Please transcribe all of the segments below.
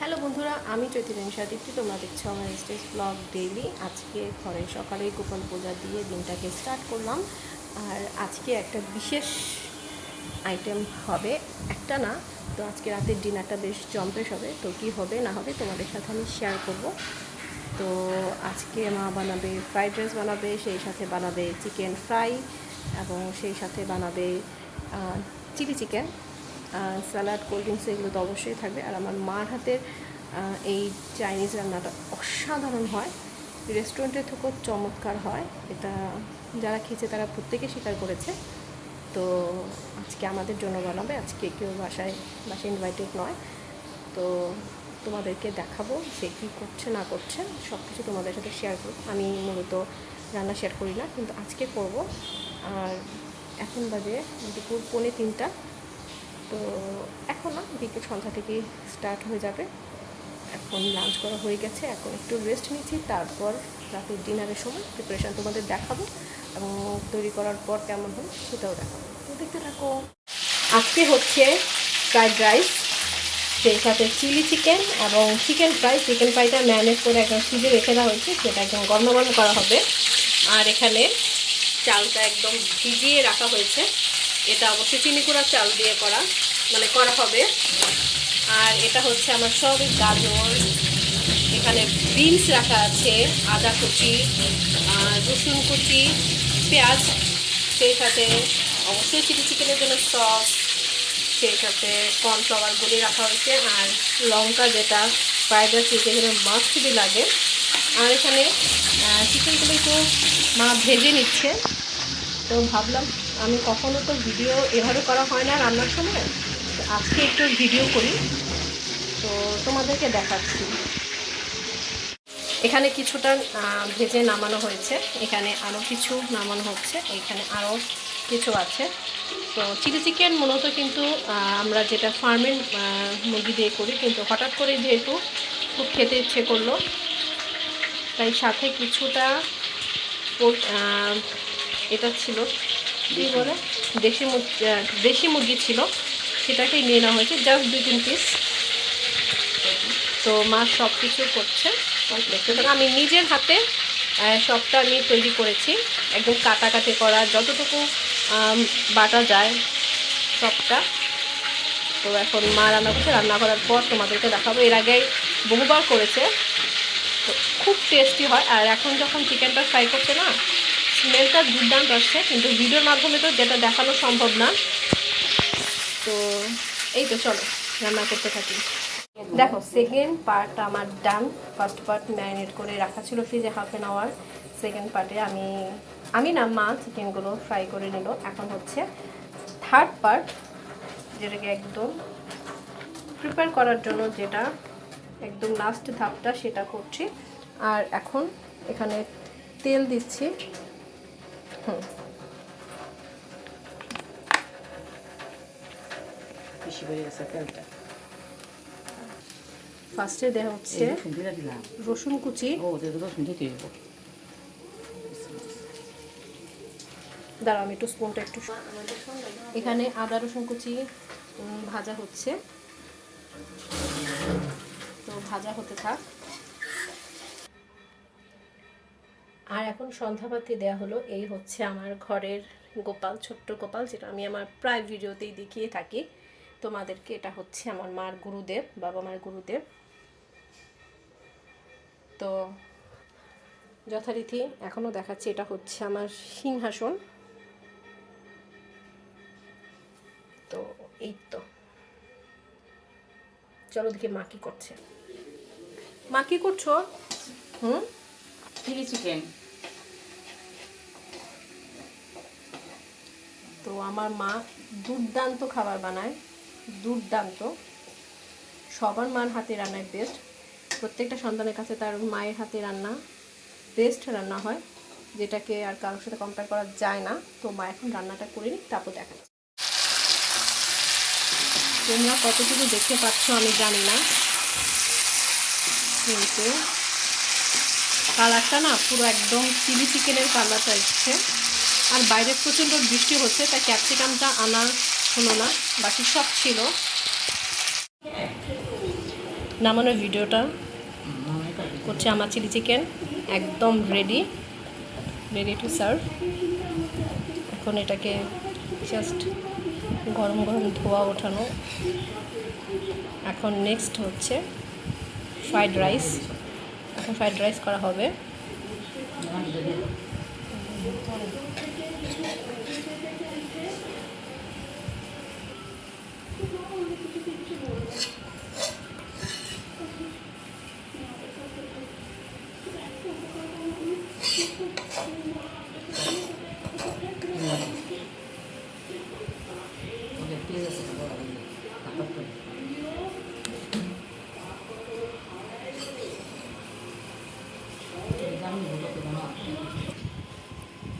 Hello বন্ধুরা, আমি চৈতন্য সাদিপ্তি। তোমরা দেখছো আমার স্টেজ ব্লগ ডেইলি। আজকে ঘরে সকালে গোপাল পূজা দিয়ে দিনটাকে স্টার্ট করলাম। আর আজকে একটা বিশেষ আইটেম হবে, একটা না তো আজকে রাতের ডিনারটা বেশ জম্পেশ হবে। তো কী হবে না হবে তোমাদের সাথে আমি শেয়ার করব। তো আজকে মা বানাবে ফ্রাইড রাইস বানাবে, সেই সাথে বানাবে চিকেন ফ্রাই এবং সেই সাথে বানাবে chilli chicken, salad, cold drinks এগুলো তো অবশ্যই থাকবে। আর আমার মার হাতের এই চাইনিজ রান্নাটা অসাধারণ হয়, রেস্টুরেন্টের থেকেও চমৎকার হয়। এটা যারা খেয়েছে তারা প্রত্যেকে স্বীকার করেছে। তো আজকে আমাদের জন্য বানাবে, আজকে কেউ বাসায় ইনভাইটেড নয়। তো তোমাদেরকে দেখাবো সে কী করছে না করছে, সব কিছু তোমাদের সাথে শেয়ার করব। আমি মূলত রান্না শেয়ার করি না, কিন্তু আজকে করব। আর এখন বাজে দুপুর 2:45। তো এখন না, বিকেল সন্ধ্যা থেকেই স্টার্ট হয়ে যাবে। এখন লাঞ্চ করা হয়ে গেছে, এখন একটু রেস্ট নিচ্ছি, তারপর রাতের ডিনারের সময় প্রিপারেশান তোমাদের দেখাবো এবং তৈরি করার পর কেমন হয় সেটাও দেখাবো। তো দেখতে থাকো। আজকে হচ্ছে ফ্রাইড রাইস, সেই সাথে চিলি চিকেন এবং চিকেন ফ্রাই। চিকেন ফ্রাইটা ম্যারিনেট করে একদম ফ্রিজে রেখে দেওয়া হয়েছে, সেটা একদম গরম গরম করা হবে। আর এখানে চালটা একদম ভিজিয়ে রাখা হয়েছে, এটা অবশ্যই চিনি গুঁড়া চাল দিয়ে করা হবে। আর এটা হচ্ছে আমার সব গাজর, এখানে বিনস রাখা আছে, আদা কুচি, রসুন কুচি, পেঁয়াজ, সেই সাথে অবশ্যই চিলি চিকেনের জন্য সস, সেই সাথে কর্নফ্লাওয়ার গুলি রাখা হয়েছে, আর লঙ্কা, যেটা ফ্রাইড রাইস এখানে মাস্ট বি লাগে। আর এখানে চিকেনগুলো একটু মা ভেজে নিচ্ছে। তো ভাবলাম আমি কখনো তো ভিডিও এভাবে করা হয় না রান্নার সময়, তো আজকে একটু ভিডিও করি, তো তোমাদেরকে দেখাচ্ছি। এখানে কিছুটা ভেজে নামানো হয়েছে, এখানে আরও কিছু নামানো হচ্ছে, এখানে আরও কিছু আছে। তো চিলি চিকেন মূলত কিন্তু আমরা যেটা ফার্মের মুরগি দিয়ে করি, কিন্তু হঠাৎ করে যেহেতু খুব খেতে ইচ্ছে করলো, তাই সাথে কিছুটা এটা ছিল কী বলে, দেশি মুরগি ছিল, সেটাকেই নিয়ে নেওয়া হয়েছে, জাস্ট 2-3 পিস। তো মা সব কিছু করছে, আমি নিজের হাতে সবটা আমি তৈরি করেছি, একদম কাটাকাটি করা, যতটুকু বাটা যায় সবটা। তো এখন মা রান্না করছে, রান্না করার পর তোমাদেরকে দেখাবো। এর আগে বহুবার করেছে, তো খুব টেস্টি হয়। আর এখন যখন চিকেনটা ফ্রাই করছে না, স্মেলটা দুর্দান্ত আসছে, কিন্তু ভিডিওর মাধ্যমে তো যেটা দেখানো সম্ভব না। তো এই তো চলো রান্না করতে থাকি। দেখো, সেকেন্ড পার্ট আমার ডান। ফার্স্ট পার্ট ম্যারিনেট করে রাখা ছিল ফ্রিজে 1/2 hour। সেকেন্ড পার্টে আমি না, মা চিকেনগুলো ফ্রাই করে নিল। এখন হচ্ছে থার্ড পার্ট, যেটাকে একদম প্রিপেয়ার করার জন্য, যেটা একদম লাস্ট ধাপটা, সেটা করছি। আর এখন এখানে তেল দিচ্ছি। ফার্স্টে দেওয়া হচ্ছে রসুন কুচি, দাঁড়াও আমি একটু স্পুনটা একটু, এখানে আদা রসুন কুচি ভাজা হচ্ছে, তো ভাজা হতে থাক। আর এখন সন্ধ্যাবাতি দেওয়া হলো। এই হচ্ছে আমার ঘরের গোপাল, ছোট্ট গোপাল, যেটা আমি আমার প্রায় ভিডিওতেই দেখিয়ে থাকি তোমাদেরকে। এটা হচ্ছে আমার মার গুরুদেব, বাবা মার গুরুদেব। তো যথারীতি এখনও দেখাচ্ছি, এটা হচ্ছে আমার সিংহাসন। তো এই তো, চলো দেখি মা কি করছে। মা কি করছো? Chilli chicken. তো আমার মা দুর্দান্ত খাবার বানায়, দুর্দান্ত। সবার মার হাতে রান্নায় বেস্ট। প্রত্যেকটা সন্তানের কাছে তার মায়ের হাতে রান্না বেস্ট রান্না হয়, যেটাকে আর কারোর সাথে কম্পেয়ার করা যায় না। তো মা এখন রান্নাটা করে নিই, তারপর দেখাচ্ছি। তোমরা কতটুকু দেখতে পাচ্ছ আমি জানি না, কিন্তু কালারটা না পুরো একদম চিলি চিকেনের কালারটা এসছে। আর বাইরে প্রচণ্ড বৃষ্টি হচ্ছে, তাই ক্যাপসিকামটা আনার হলো না, বাকি সব ছিল। নামানোর ভিডিওটা করছে আমার চিলি চিকেন একদম রেডি টু সার্ভ। এখন এটাকে জাস্ট গরম গরম ধোয়া ওঠানো। এখন নেক্সট হচ্ছে ফ্রাইড রাইস। এখন ফ্রাইড রাইস করা হবে।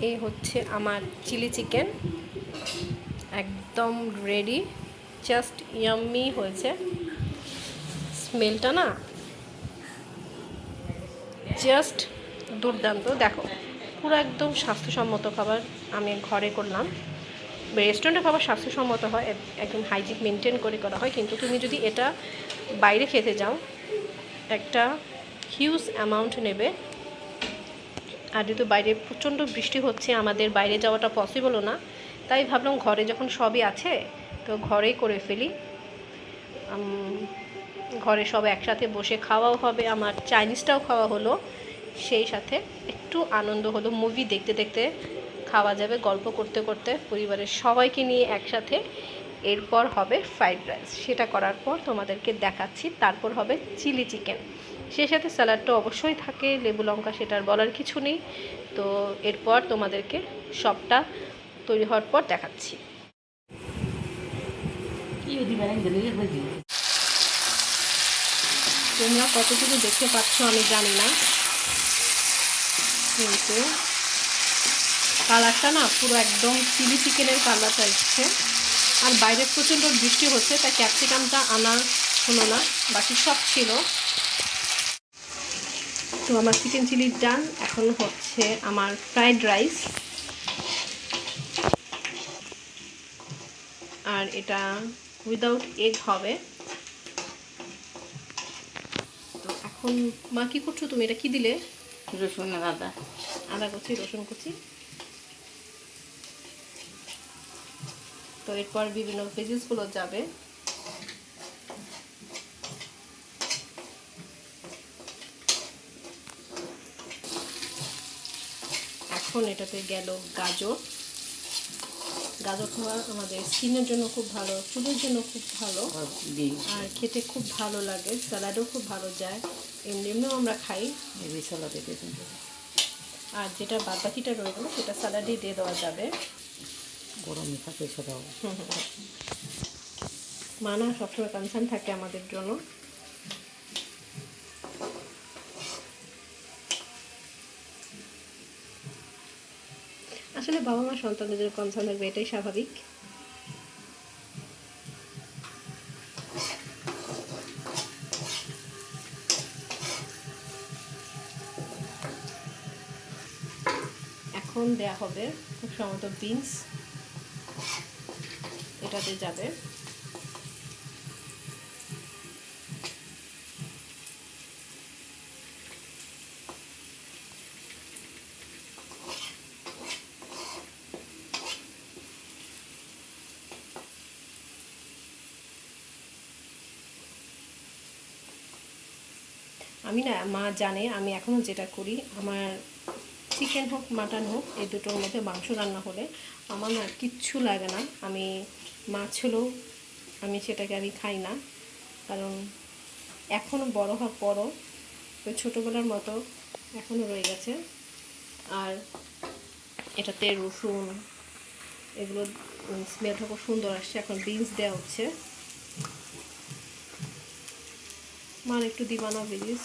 এই হচ্ছে আমার চিলি চিকেন একদম রেডি, জাস্ট ইয়াম্মি হয়েছে। স্মেলটা না জাস্ট দুর্দান্ত। দেখো পুরো একদম স্বাস্থ্যসম্মত খাবার আমি ঘরে করলাম। রেস্টুরেন্টে খাবার স্বাস্থ্যসম্মত হয়, একদম হাইজিন মেনটেন করে করা হয়, কিন্তু তুমি যদি এটা বাইরে খেতে যাও একটা হিউজ অ্যামাউন্ট নেবে। আর যেহেতু বাইরে প্রচণ্ড বৃষ্টি হচ্ছে, আমাদের বাইরে যাওয়াটা পসিবলও না, তাই ভাবলাম ঘরে যখন সবই আছে তো ঘরেই করে ফেলি। ঘরে সব একসাথে বসে খাওয়াও হবে, আমার চাইনিজটাও খাওয়া হলো, সেই সাথে একটু আনন্দ হলো। মুভি দেখতে দেখতে খাওয়া যাবে, গল্প করতে করতে পরিবারের সবাইকে নিয়ে একসাথে। এরপর হবে ফ্রাইড রাইস, সেটা করার পর তোমাদেরকে দেখাচ্ছি। তারপর হবে চিলি চিকেন, সেই সাথে স্যালাডটা অবশ্যই থাকে, লেবু লঙ্কা, সেটার বলার কিছু নেই। তো এরপর তোমাদেরকে সবটা তৈরি হওয়ার পর দেখাচ্ছি। তোমরা কতটুকু দেখতে পাচ্ছ আমি জানি না, কিন্তু কালারটা না পুরো একদম চিলি চিকেনের কালারটা এসছে। আর বাইরে প্রচণ্ড বৃষ্টি হচ্ছে, তাই ক্যাপসিকামটা আনা হলো না, বাকি সব ছিল। তো আমার চিকেন চিলি ডান। এখন হচ্ছে আমার ফ্রাইড রাইস, আর এটা উইদাউট এগ হবে। তো এখন মা কী করছো তুমি? এটা কি দিলে? রসুন আদা কুচি, রসুন কুচি। তো এরপর বিভিন্ন ভেজিসগুলো যাবে। এখন এটাতে গেল গাজর। গাজর খাওয়া আমাদের স্কিনের জন্য খুব ভালো, চুলের জন্য খুব ভালো, আর খেতে খুব ভালো লাগে। স্যালাডও খুব ভালো যায়, এমনিও আমরা খাই। আর যেটা বাদবাকিটা রয়ে গেলো সেটা স্যালাডেই দিয়ে দেওয়া যাবে। গরমে থাকে সেটাও। মানা সবসময় কনসার্ন থাকে আমাদের জন্য। আসলে বাবা মা সন্তানদের জন্য কনসার্ন থাকবে, এটাই স্বাভাবিক। এখন দেয়া হবে খুব সম্ভবত বিনস, এটাতে যাবে। আমি না, মা জানে আমি এখনও যেটা করি, আমার চিকেন হোক মাটন হোক এই দুটোর মধ্যে মাংস রান্না হলে আমার না কিচ্ছু লাগে না। আমি মাছ হলেও আমি সেটাকে আমি খাই না, কারণ এখনও বড় হওয়ার পরও ওই ছোটোবেলার মতো এখনও রয়ে গেছে। আর এটাতে রসুন এগুলো স্মেলটা খুব সুন্দর আসছে। এখন বিনস দেওয়া হচ্ছে। মার একটু দিবা না প্লিজ?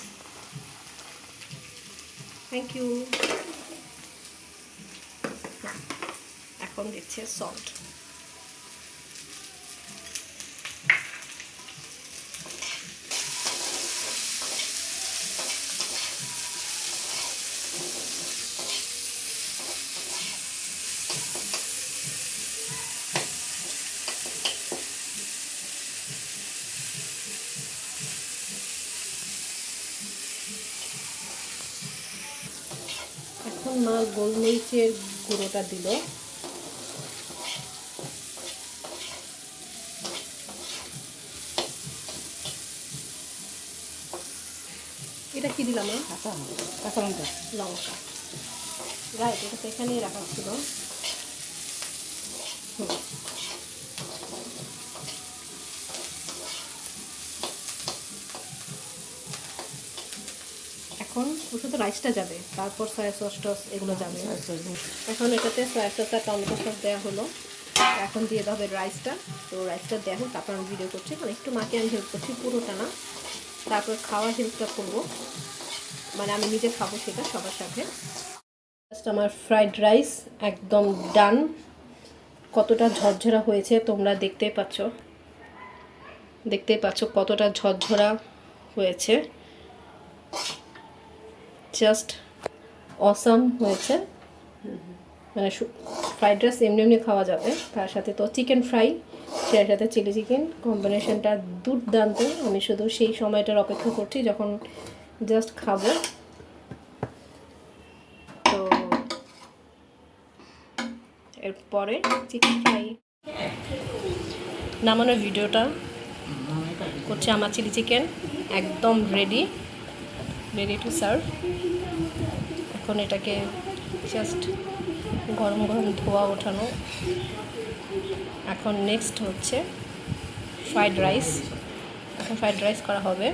Thank you. এখন দিচ্ছে সল্ট। মা গোলমরিচের গুঁড়োটা দিল। এটা কি দিলাম? কাঁচা কাঁচা লঙ্কা। লঙ্কা। রাইট, এটা তো এখানেই রাখা ছিল। এখন শুধু রাইসটা যাবে, তারপর সয়া সস টস এগুলো যাবে। এখন এটাতে সয়া সস আর টমেটো সস দেওয়া হলো। এখন দিয়ে দেওয়া হবে রাইসটা। তো রাইসটা দেওয়া হোক, তারপর আমি ভিডিও করছি, মানে একটু মাকে আমি হেল্প করছি, পুরোটা না। তারপর খাওয়ার হেল্পটা করবো, মানে আমি নিজে খাবো সেটা সবার সাথে। জাস্ট আমার ফ্রাইড রাইস একদম ডান। কতটা ঝরঝরা হয়েছে তোমরা দেখতেই পাচ্ছ কতটা ঝরঝরা হয়েছে। জাস্ট অসাম হয়েছে। মানে ফ্রাইড রাইস এমনি এমনি খাওয়া যাবে, তার সাথে তো চিকেন ফ্রাই, সেটার সাথে চিলি চিকেন কম্বিনেশনটা দুর্দান্ত। আমি শুধু সেই সময়টার অপেক্ষা করছি যখন জাস্ট খাবো। তো এরপরে চিকেন ফ্রাই নামানোর ভিডিওটা করছে। আমার চিলি চিকেন একদম রেডি টু সার্ভ। এখন এটাকে জাস্ট গরম গরম ধোয়া ওঠানো। এখন নেক্সট হচ্ছে ফ্রাইড রাইস। এখন ফ্রাইড রাইস করা হবে।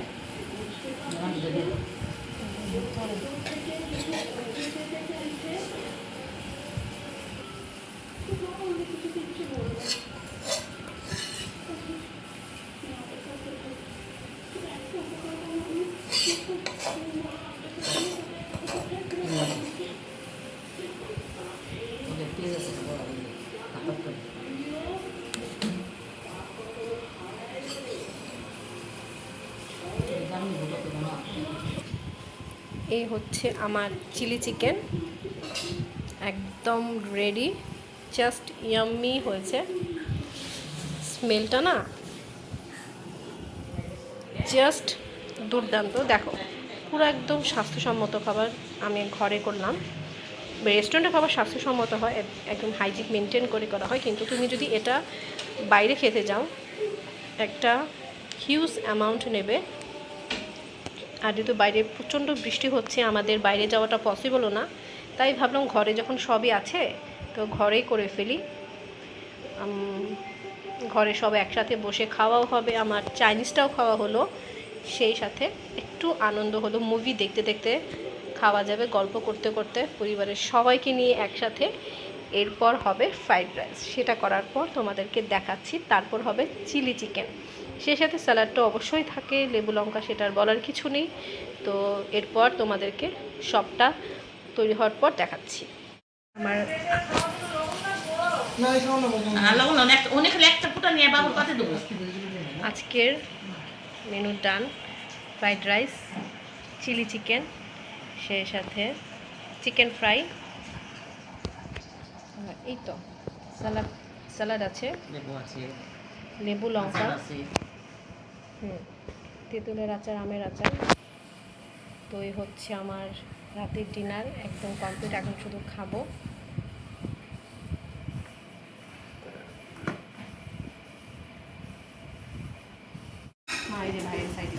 এই হচ্ছে আমার চিলি চিকেন, একদম রেডি। জাস্ট ইয়াম্মি হয়েছে। স্মেলটা না জাস্ট দুর্দান্ত। দেখো, পুরো একদম স্বাস্থ্যসম্মত খাবার আমি ঘরে করলাম। রেস্টুরেন্টে খাবার স্বাস্থ্যসম্মত হয়, একদম হাইজিন মেনটেন করে করা হয়, কিন্তু তুমি যদি এটা বাইরে খেতে যাও একটা হিউজ অ্যামাউন্ট নেবে। আর যেহেতু বাইরে প্রচণ্ড বৃষ্টি হচ্ছে, আমাদের বাইরে যাওয়াটা পসিবলও না, তাই ভাবলাম ঘরে যখন সবই আছে তো ঘরেই করে ফেলি। ঘরে সব একসাথে বসে খাওয়াও হবে, আমার চাইনিজটাও খাওয়া হলো, সেই সাথে একটু আনন্দ হলো। মুভি দেখতে দেখতে খাওয়া যাবে, গল্প করতে করতে পরিবারের সবাইকে নিয়ে একসাথে। এরপর হবে ফ্রাইড রাইস, সেটা করার পর তোমাদেরকে দেখাচ্ছি। তারপর হবে চিলি চিকেন, সেই সাথে স্যালাডটা অবশ্যই থাকে, লেবু লঙ্কা, সেটার বলার কিছু নেই। তো এরপর তোমাদেরকে সবটা তৈরি হওয়ার পর দেখাচ্ছি। আমার আজকের মেনু ডান। ফ্রাইড রাইস, চিলি চিকেন, সেই সাথে চিকেন ফ্রাই, এই তো স্যালাড আছে, লেবু লঙ্কা, তেঁতুলের আচার, আমের আচার। তো এই হচ্ছে আমার রাতের ডিনার, একদম কমপ্লিট। এখন শুধু খাবো। ভাইয়ের সাইডে